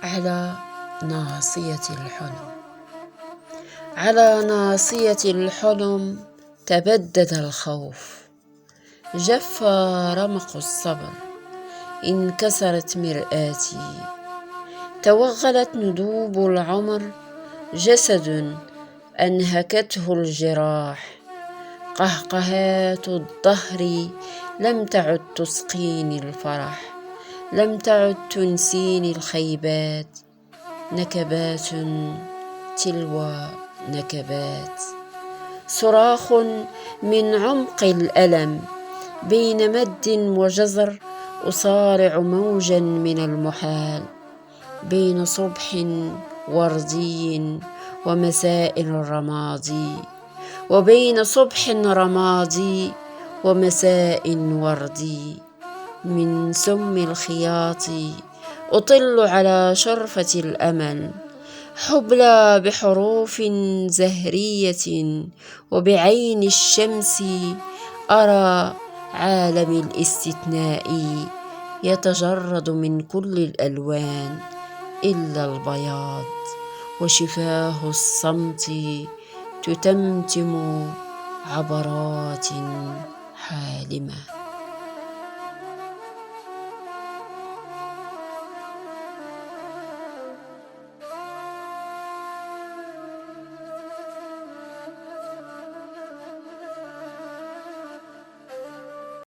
على ناصية الحلم. على ناصية الحلم تبدد الخوف، جف رمق الصبر، انكسرت مرآتي، توغلت ندوب العمر، جسد أنهكته الجراح، قهقهات الدهر لم تعد تسقيني الفرح، لم تعد تنسيني الخيبات، نكبات تلو نكبات، صراخ من عمق الألم بين مد وجزر، أصارع موجا من المحال بين صبح وردي ومساء رمادي، وبين صبح رمادي ومساء وردي، من سم الخياط أطل على شرفة الأمل، حبلى بحروف زهرية، وبعين الشمس أرى عالم الاستثناء يتجرد من كل الألوان إلا البياض، وشفاه الصمت تتمتم عبرات حالمة.